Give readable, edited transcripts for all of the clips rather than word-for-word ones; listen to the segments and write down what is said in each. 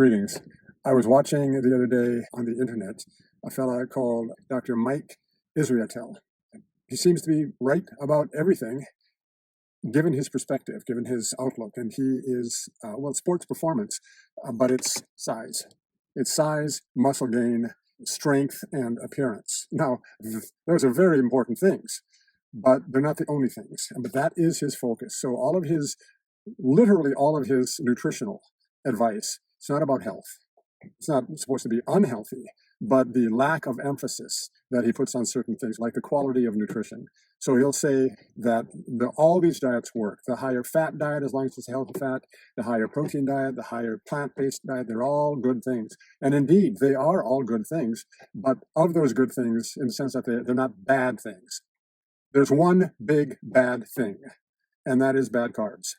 Greetings. I was watching the other day on the internet a fellow called Dr. Mike Israetel. He seems to be right about everything, given his perspective, given his outlook. And he is, sports performance, but it's size. It's size, muscle gain, strength, and appearance. Now, those are very important things, but they're not the only things. But that is his focus. So literally all of his nutritional advice, it's not about health. It's not supposed to be unhealthy, but the lack of emphasis that he puts on certain things, like the quality of nutrition. So he'll say that all these diets work. The higher fat diet, as long as it's healthy fat, the higher protein diet, the higher plant-based diet, they're all good things. And indeed, they are all good things, but of those good things, in the sense that they're not bad things. There's one big bad thing, and that is bad carbs.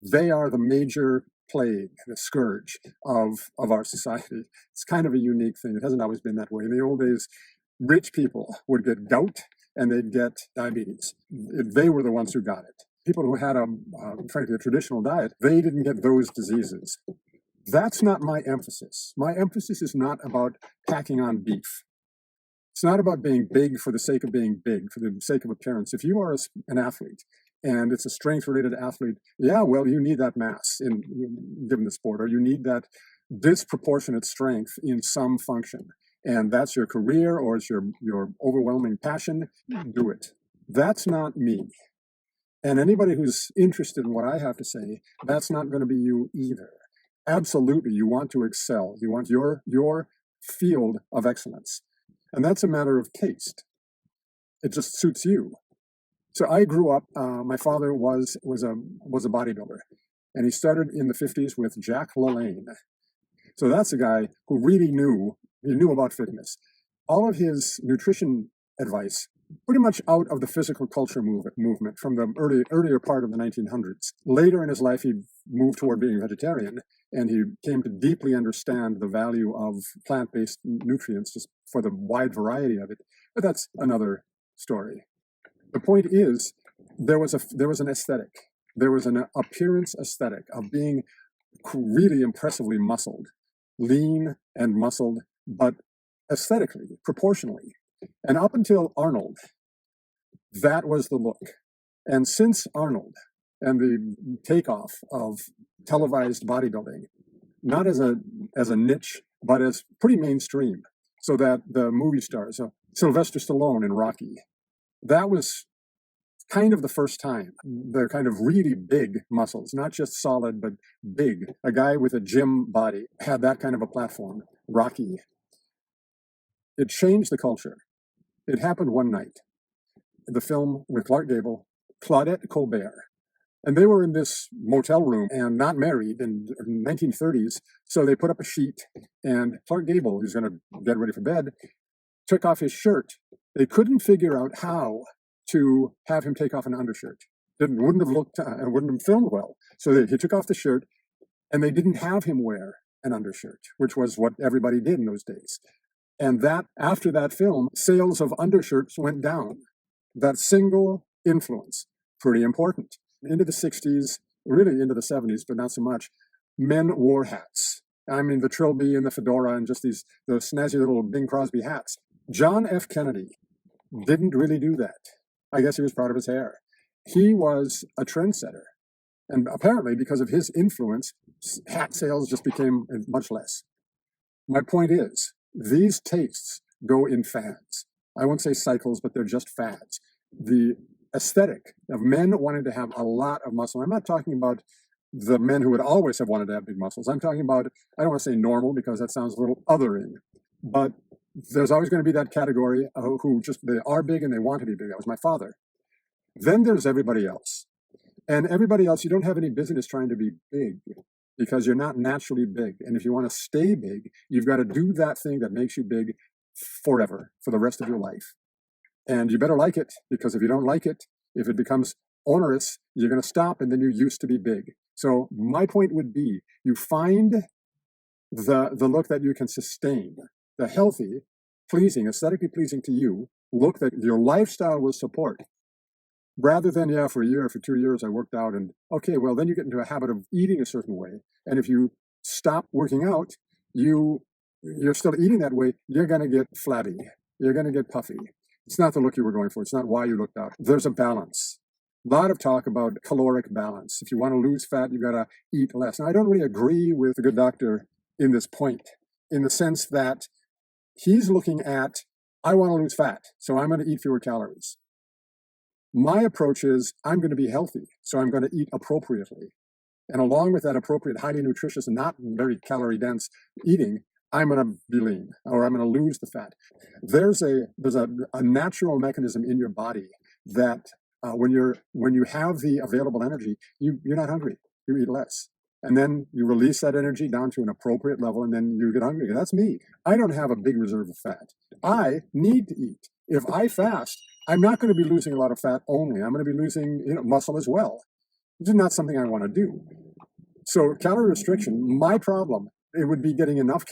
They are the major plague, the scourge of our society. It's kind of a unique thing. It hasn't always been that way. In the old days, rich people would get gout and they'd get diabetes. They were the ones who got it. People who had frankly, a traditional diet, they didn't get those diseases. That's not my emphasis. My emphasis is not about packing on beef. It's not about being big for the sake of being big, for the sake of appearance. If you are an athlete, and it's a strength-related athlete, you need that mass given the sport, or you need that disproportionate strength in some function. And that's your career, or it's your overwhelming passion, do it. That's not me. And anybody who's interested in what I have to say, that's not going to be you either. Absolutely, you want to excel. You want your field of excellence. And that's a matter of taste. It just suits you. So I grew up, my father was a bodybuilder, and he started in the 50s with Jack LaLanne. So that's a guy who really knew about fitness. All of his nutrition advice, pretty much out of the physical culture movement from the earlier part of the 1900s. Later in his life, he moved toward being vegetarian, and he came to deeply understand the value of plant-based nutrients just for the wide variety of it. But that's another story. The point is, there was an aesthetic. There was an appearance aesthetic of being really impressively muscled, lean and muscled, but aesthetically, proportionally. And up until Arnold, that was the look. And since Arnold and the takeoff of televised bodybuilding, not as a niche, but as pretty mainstream, so that the movie stars, Sylvester Stallone in Rocky, that was kind of the first time the kind of really big muscles, not just solid, but big. A guy with a gym body had that kind of a platform, Rocky. It changed the culture. It happened one night. The film with Clark Gable, Claudette Colbert. And they were in this motel room and not married in the 1930s. So they put up a sheet, and Clark Gable, who's going to get ready for bed, took off his shirt. They couldn't figure out how to have him take off an undershirt. Wouldn't have looked and wouldn't have filmed well. So he took off the shirt, and they didn't have him wear an undershirt, which was what everybody did in those days. And that after that film, sales of undershirts went down. That single influence, pretty important. Into the 60s, really into the 70s, but not so much, men wore hats. I mean, the trilby and the fedora and just those snazzy little Bing Crosby hats. John F. Kennedy didn't really do that. I guess he was proud of his hair. He was a trendsetter. And apparently, because of his influence, hat sales just became much less. My point is, these tastes go in fads. I won't say cycles, but they're just fads. The aesthetic of men wanting to have a lot of muscle. I'm not talking about the men who would always have wanted to have big muscles. I'm talking about, I don't want to say normal because that sounds a little othering, but there's always going to be that category who they are big and they want to be big. That was my father. Then there's everybody else. And everybody else, you don't have any business trying to be big because you're not naturally big. And if you want to stay big, you've got to do that thing that makes you big forever, for the rest of your life. And you better like it, because if you don't like it, if it becomes onerous, you're going to stop, and then you used to be big. So my point would be, you find the look that you can sustain, the healthy, pleasing, aesthetically pleasing to you, look that your lifestyle will support. Rather than, for a year, for 2 years, I worked out, and okay, well, then you get into a habit of eating a certain way. And if you stop working out, you're still eating that way, you're going to get flabby. You're going to get puffy. It's not the look you were going for. It's not why you looked out. There's a balance. A lot of talk about caloric balance. If you want to lose fat, you've got to eat less. And I don't really agree with the good doctor in this point, in the sense that he's looking at, I want to lose fat, so I'm going to eat fewer calories. My approach is, I'm going to be healthy, so I'm going to eat appropriately. And along with that appropriate, highly nutritious and not very calorie dense eating, I'm going to be lean, or I'm going to lose the fat. There's a natural mechanism in your body that when you have the available energy, you're not hungry. You eat less, and then you release that energy down to an appropriate level, and then you get hungry. That's me. I don't have a big reserve of fat. I need to eat. If I fast, I'm not going to be losing a lot of fat only. I'm going to be losing muscle as well. This is not something I want to do. So calorie restriction, my problem, it would be getting enough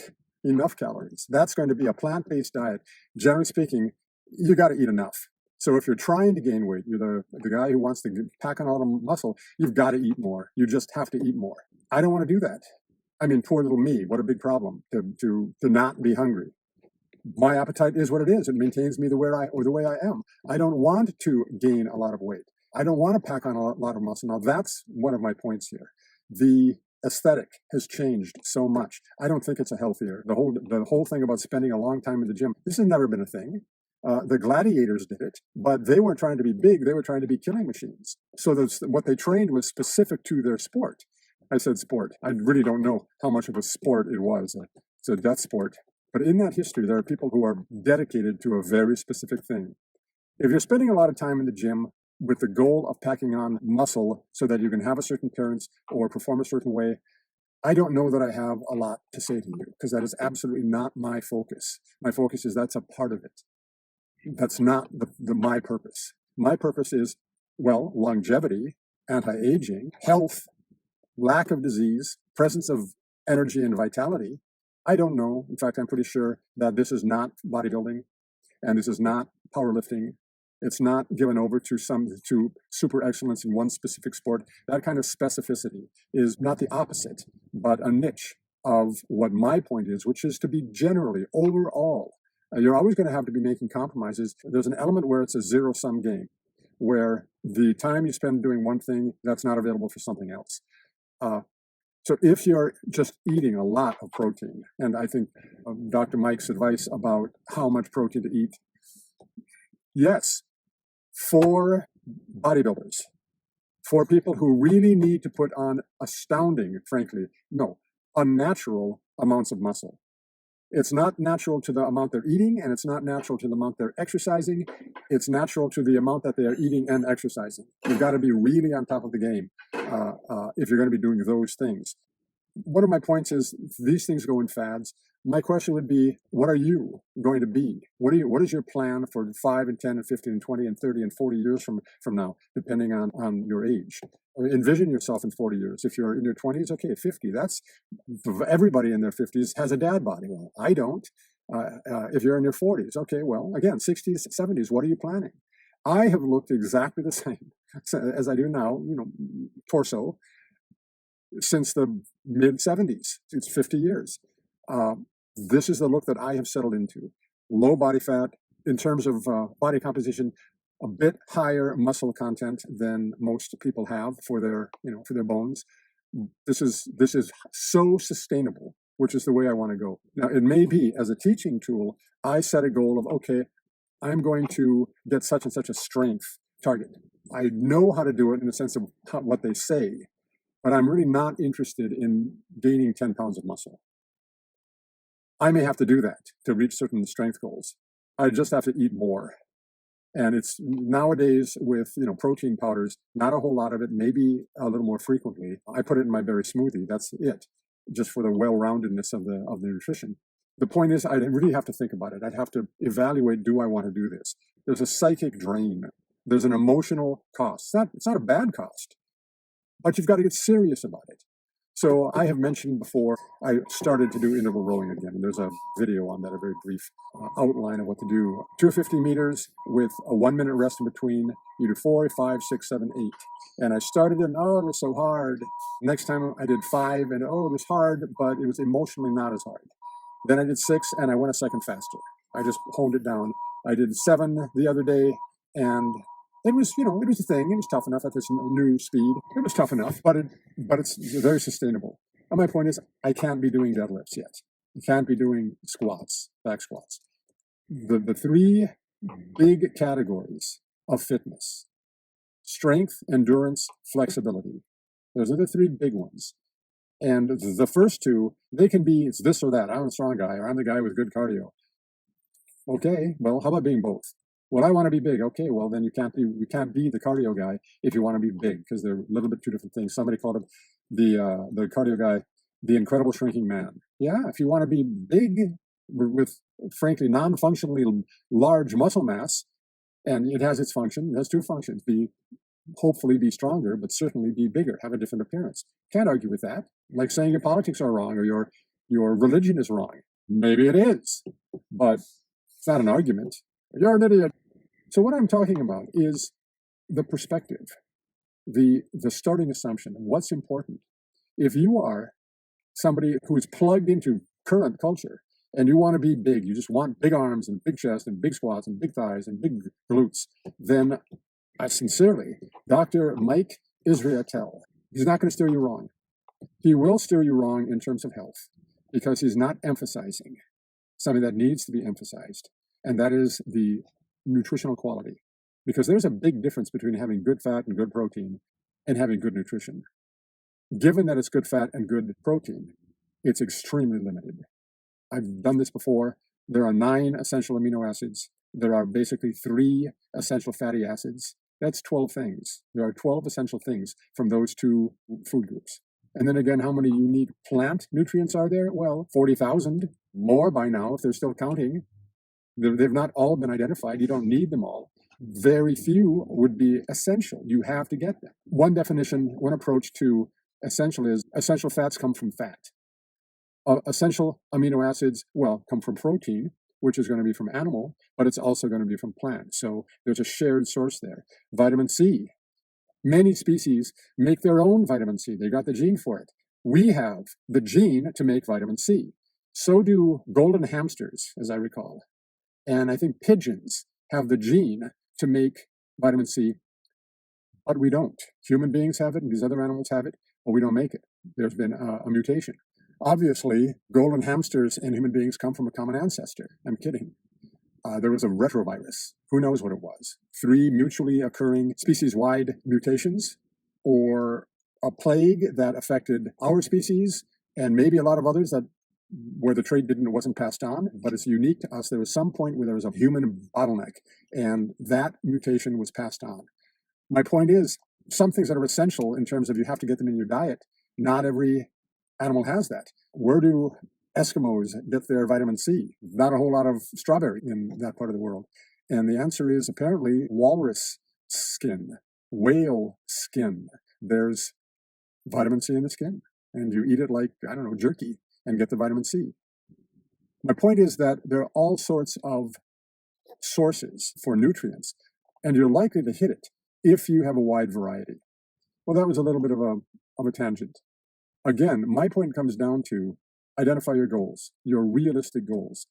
calories. That's going to be a plant-based diet. Generally speaking, you got to eat enough. So if you're trying to gain weight, you're the guy who wants to pack on all the muscle, you've got to eat more. You just have to eat more. I don't want to do that. I mean, poor little me, what a big problem to not be hungry. My appetite is what it is. It maintains me the way I am. I don't want to gain a lot of weight. I don't want to pack on a lot of muscle. Now, that's one of my points here. The aesthetic has changed so much. I don't think it's a healthier. The whole thing about spending a long time in the gym, this has never been a thing. The gladiators did it, but they weren't trying to be big. They were trying to be killing machines. So what they trained was specific to their sport. I said sport. I really don't know how much of a sport it was. It's a death sport. But in that history, there are people who are dedicated to a very specific thing. If you're spending a lot of time in the gym with the goal of packing on muscle so that you can have a certain appearance or perform a certain way, I don't know that I have a lot to say to you, because that is absolutely not my focus. My focus is that's a part of it. That's not my purpose. My purpose is, well, longevity, anti-aging, health, lack of disease, presence of energy and vitality. I don't know. In fact, I'm pretty sure that this is not bodybuilding, and this is not powerlifting. It's not given over to super excellence in one specific sport. That kind of specificity is not the opposite, but a niche of what my point is, which is to be generally, overall. You're always going to have to be making compromises. There's an element where it's a zero-sum game, where the time you spend doing one thing, that's not available for something else. So if you're just eating a lot of protein, and I think Dr. Mike's advice about how much protein to eat, yes, for bodybuilders, for people who really need to put on unnatural amounts of muscle. It's not natural to the amount they're eating, and it's not natural to the amount they're exercising. It's natural to the amount that they are eating and exercising. You've got to be really on top of the game if you're going to be doing those things. One of my points is these things go in fads. My question would be, what are you going to be? What is your plan for 5 and 10 and 15 and 20 and 30 and 40 years from now, depending on your age? Envision yourself in 40 years. If you're in your 20s, okay, 50. That's everybody in their 50s has a dad body. Well, I don't. If you're in your 40s, okay, well, again, 60s, 70s, what are you planning? I have looked exactly the same as I do now, torso, since the mid 70s. It's 50 years. This is the look that I have settled into. Low body fat, in terms of body composition, a bit higher muscle content than most people have for their bones. This is so sustainable, which is the way I want to go. Now, it may be as a teaching tool, I set a goal of, okay, I'm going to get such and such a strength target. I know how to do it in the sense of what they say, but I'm really not interested in gaining 10 pounds of muscle. I may have to do that to reach certain strength goals. I just have to eat more. And it's nowadays with protein powders, not a whole lot of it, maybe a little more frequently. I put it in my berry smoothie. That's it, just for the well-roundedness of the nutrition. The point is, I really have to think about it. I'd have to evaluate, do I want to do this? There's a psychic drain. There's an emotional cost. It's not a bad cost, but you've got to get serious about it. So I have mentioned before, I started to do interval rowing again, and there's a video on that, a very brief outline of what to do. 250 meters with a 1 minute rest in between. You do 4, 5, 6, 7, 8. And I started and oh, it was so hard. Next time I did 5 and oh, it was hard, but it was emotionally not as hard. Then I did 6 and I went a second faster. I just honed it down. I did 7 the other day, and it was, it was a thing. It was tough enough at this new speed. It was tough enough, but it's very sustainable. And my point is, I can't be doing deadlifts yet. I can't be doing squats, back squats. The three big categories of fitness: strength, endurance, flexibility. Those are the three big ones. And the first two, they can be, it's this or that. I'm a strong guy, or I'm the guy with good cardio. Okay, well, how about being both? Well, I want to be big. Okay, well, then you can't be the cardio guy if you want to be big, because they're a little bit two different things. Somebody called it the cardio guy the incredible shrinking man. Yeah, if you want to be big with frankly non-functionally large muscle mass, and it has its function, it has two functions: hopefully be stronger, but certainly be bigger, have a different appearance. Can't argue with that. Like saying your politics are wrong or your religion is wrong. Maybe it is, but it's not an argument. You're an idiot. So what I'm talking about is the perspective, the starting assumption of what's important. If you are somebody who is plugged into current culture and you want to be big, you just want big arms and big chest and big squats and big thighs and big glutes, then I sincerely, Dr. Mike Israetel, he's not going to steer you wrong. He will steer you wrong in terms of health because he's not emphasizing something that needs to be emphasized, and that is the nutritional quality. Because there's a big difference between having good fat and good protein and having good nutrition. Given that it's good fat and good protein, it's extremely limited. I've done this before. There are 9 essential amino acids. There are basically 3 essential fatty acids. That's 12 things. There are 12 essential things from those 2 food groups. And then again, how many unique plant nutrients are there? Well, 40,000, more by now if they're still counting. They've not all been identified. You don't need them all. Very few would be essential. You have to get them. One definition, one approach to essential is essential fats come from fat. Essential amino acids, come from protein, which is going to be from animal, but it's also going to be from plant. So there's a shared source there. Vitamin C. Many species make their own vitamin C. They got the gene for it. We have the gene to make vitamin C. So do golden hamsters, as I recall. And I think pigeons have the gene to make vitamin C, but we don't. Human beings have it, and these other animals have it, but we don't make it. There's been a mutation. Obviously, golden hamsters and human beings come from a common ancestor. I'm kidding. There was a retrovirus. Who knows what it was? 3 mutually occurring species-wide mutations, or a plague that affected our species and maybe a lot of others where the trait wasn't passed on, but it's unique to us. There was some point where there was a human bottleneck, and that mutation was passed on. My point is, some things that are essential in terms of you have to get them in your diet, not every animal has that. Where do Eskimos get their vitamin C? Not a whole lot of strawberry in that part of the world. And the answer is apparently walrus skin, whale skin. There's vitamin C in the skin, and you eat it like, jerky, and get the vitamin C. My point is that there are all sorts of sources for nutrients, and you're likely to hit it if you have a wide variety. Well, that was a little bit of a tangent. Again, my point comes down to identify your goals, your realistic goals.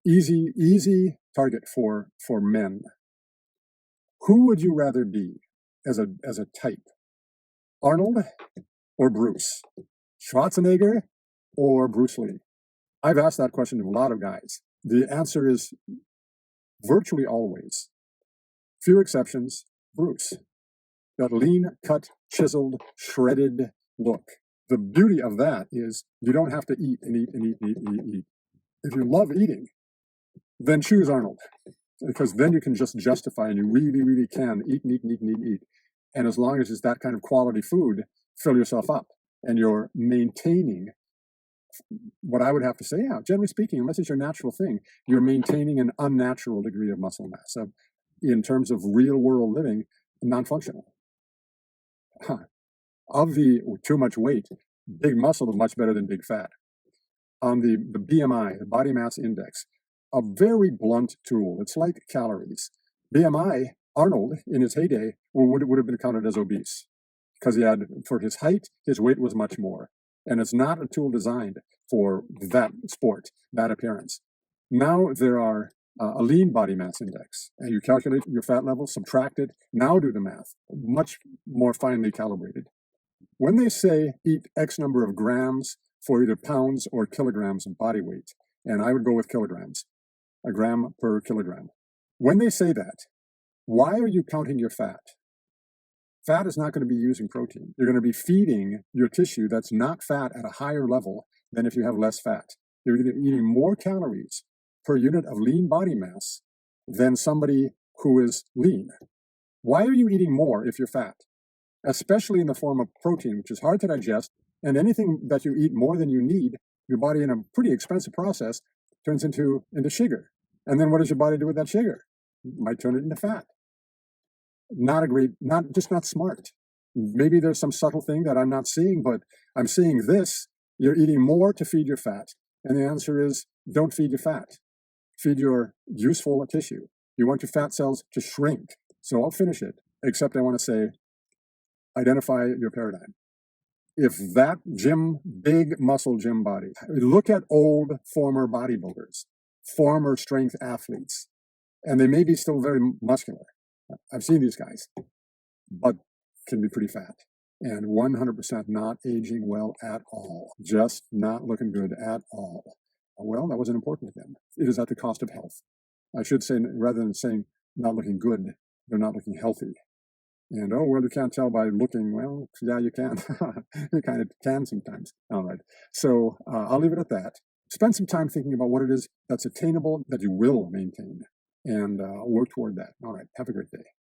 Easy target for men. Who would you rather be as a type? Arnold or Bruce? Schwarzenegger or Bruce Lee? I've asked that question to a lot of guys. The answer is virtually always, few exceptions, Bruce. That lean, cut, chiseled, shredded look. The beauty of that is you don't have to eat and eat and eat and eat and eat and eat. If you love eating, then choose Arnold, because then you can just justify, and you really, really can eat and eat and eat and eat and eat. And as long as it's that kind of quality food, fill yourself up. And you're maintaining what I would have to say, generally speaking, unless it's your natural thing, you're maintaining an unnatural degree of muscle mass. So in terms of real world living, non-functional. Of the too much weight, big muscle is much better than big fat. On the BMI, the body mass index, a very blunt tool. It's like calories. BMI, Arnold, in his heyday, would have been counted as obese because he had, for his height, his weight was much more. And it's not a tool designed for that sport, that appearance. Now there are a lean body mass index, and you calculate your fat level, subtract it, now do the math, much more finely calibrated. When they say eat X number of grams for either pounds or kilograms of body weight, and I would go with kilograms, a gram per kilogram. When they say that, why are you counting your fat? Fat is not going to be using protein. You're going to be feeding your tissue that's not fat at a higher level than if you have less fat. You're eating more calories per unit of lean body mass than somebody who is lean. Why are you eating more if you're fat? Especially in the form of protein, which is hard to digest, and anything that you eat more than you need, your body, in a pretty expensive process, turns into sugar. And then what does your body do with that sugar? It might turn it into fat. Just not smart. Maybe there's some subtle thing that I'm not seeing, but I'm seeing this. You're eating more to feed your fat. And the answer is, don't feed your fat. Feed your useful tissue. You want your fat cells to shrink. So I'll finish it, except I want to say, identify your paradigm. If that big muscle gym body, look at old former bodybuilders, former strength athletes, and they may be still very muscular. I've seen these guys, but can be pretty fat and 100% not aging well at all, just not looking good at all. Well, that wasn't important to them. It is at the cost of health. I should say, rather than saying not looking good, they're not looking healthy. And, oh, well, you can't tell by looking. Well, yeah, you can. You kind of can sometimes. All right. So I'll leave it at that. Spend some time thinking about what it is that's attainable, that you will maintain, and work toward that. All right. Have a great day.